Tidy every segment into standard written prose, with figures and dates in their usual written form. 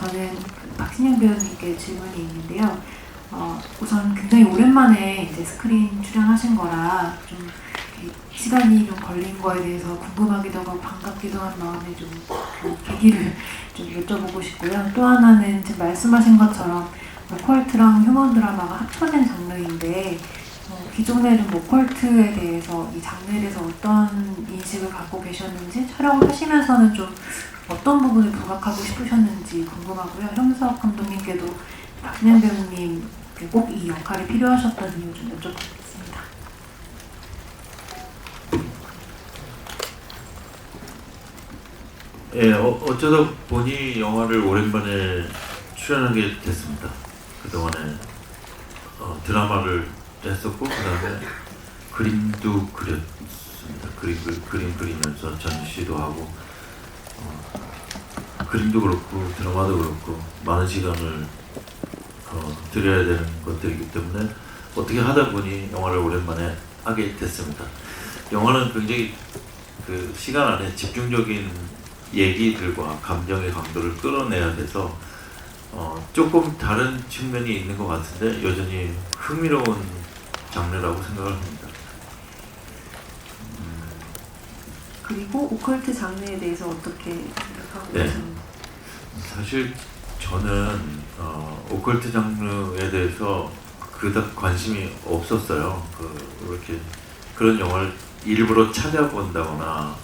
저는 박신영 배우님께 질문이 있는데요. 우선 굉장히 오랜만에 이제 스크린 출연하신 거라 좀 시간이 좀 걸린 거에 대해서 궁금하기도 하고 반갑기도 한 마음에 좀 그 계기를 좀 여쭤보고 싶고요. 또 하나는 지금 말씀하신 것처럼 오컬트랑 휴먼 드라마가 합쳐진 장르인데 기존에 좀 오컬트에 대해서 이 장르에 대해서 어떤 인식을 갖고 계셨는지 촬영을 하시면서는 좀 어떤 부분을 부각하고 싶으셨는지 궁금하고요. 현석 감독님께도 박신영 배우님 꼭 이 역할이 필요하셨던 이유 좀 여쭤보겠습니다. 예, 어쩌다 보니 영화를 오랜만에 출연하게 됐습니다. 그동안에 드라마를 했었고, 그 다음에 그림도 그렸습니다. 그림 그리면서 전시도 하고, 그림도 그렇고 드라마도 그렇고 많은 시간을 들여야 되는 것들이기 때문에 어떻게 하다 보니 영화를 오랜만에 하게 됐습니다. 영화는 굉장히 그 시간 안에 집중적인 얘기들과 감정의 강도를 끌어내야 돼서 조금 다른 측면이 있는 것 같은데 여전히 흥미로운 장르라고 생각을 합니다. 그리고 오컬트 장르에 대해서 어떻게 생각하고 네. 계십니까? 사실 저는 오컬트 장르에 대해서 그닥 관심이 없었어요. 이렇게 그런 영화를 일부러 찾아본다거나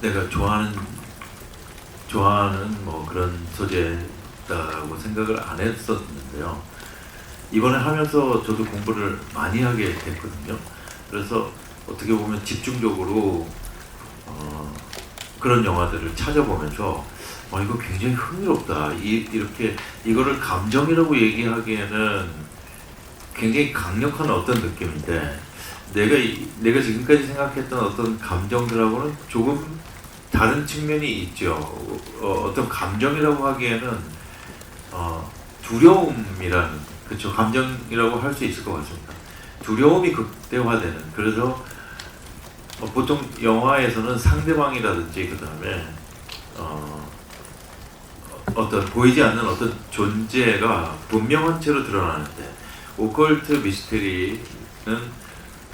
내가 좋아하는 뭐 그런 소재다고 생각을 안 했었는데요. 이번에 하면서 저도 공부를 많이 하게 됐거든요. 그래서 어떻게 보면 집중적으로 그런 영화들을 찾아보면서 이거 굉장히 흥미롭다. 이렇게 이거를 감정이라고 얘기하기에는 굉장히 강력한 어떤 느낌인데 내가 지금까지 생각했던 어떤 감정들하고는 조금 다른 측면이 있죠. 어떤 감정이라고 하기에는 두려움이라는, 그렇죠, 감정이라고 할 수 있을 것 같습니다. 두려움이 극대화되는, 그래서 보통 영화에서는 상대방이라든지 그 다음에 어떤 보이지 않는 어떤 존재가 분명한 채로 드러나는데 오컬트 미스테리는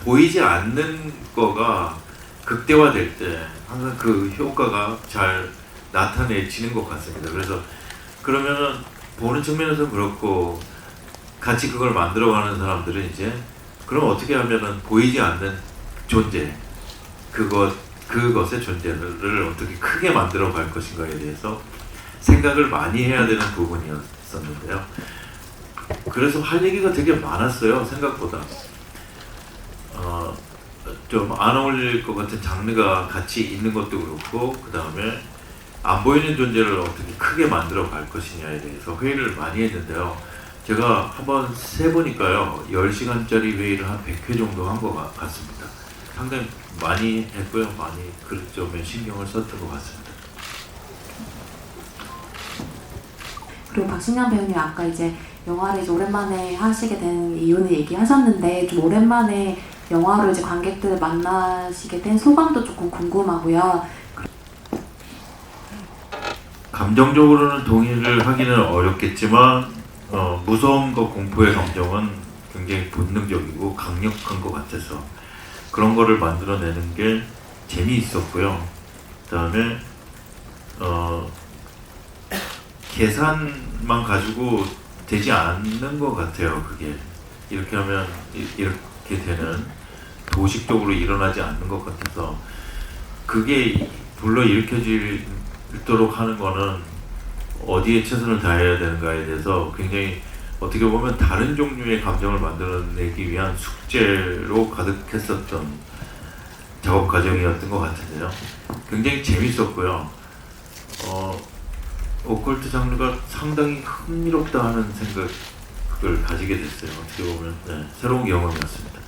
보이지 않는 거가 극대화될 때 항상 그 효과가 잘 나타내지는 것 같습니다. 그래서 그러면은 보는 측면에서 그렇고 같이 그걸 만들어가는 사람들은 이제 그럼 어떻게 하면은 보이지 않는 존재, 그것의 존재를 어떻게 크게 만들어 갈 것인가에 대해서 생각을 많이 해야 되는 부분이었었는데요. 그래서 할 얘기가 되게 많았어요, 생각보다. 좀 안 어울릴 것 같은 장르가 같이 있는 것도 그렇고, 그 다음에 안 보이는 존재를 어떻게 크게 만들어 갈 것이냐에 대해서 회의를 많이 했는데요. 제가 한번 세보니까요, 10시간짜리 회의를 한 100회 정도 한 것 같습니다. 상당히 많이 했고요. 많이 그런 점에 신경을 썼던 것 같습니다. 그리고 박신영 배우님 아까 이제 영화를 이제 오랜만에 하시게 된 이유는 얘기하셨는데 좀 오랜만에 영화로 이제 관객들을 만나시게 된 소감도 조금 궁금하고요. 감정적으로는 동의를 하기는 어렵겠지만 무서움과 공포의 감정은 굉장히 본능적이고 강력한 것 같아서 그런 거를 만들어내는 게 재미있었고요. 그 다음에 계산만 가지고 되지 않는 것 같아요. 그게 이렇게 하면 이렇게 되는, 도식적으로 일어나지 않는 것 같아서 그게 불러일으켜지도록 하는 거는 어디에 최선을 다해야 되는가에 대해서 굉장히 어떻게 보면 다른 종류의 감정을 만들어내기 위한 숙제로 가득했었던 작업 과정이었던 것 같은데요. 굉장히 재밌었고요. 오컬트 장르가 상당히 흥미롭다 하는 생각을 가지게 됐어요. 어떻게 보면 새로운 경험이었습니다.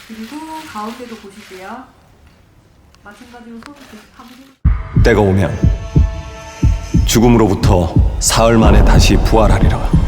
그리고 가운데도 보실게요. 마찬가지로 손 계속 한번 때가 오면 죽음으로부터 사흘 만에 다시 부활하리라.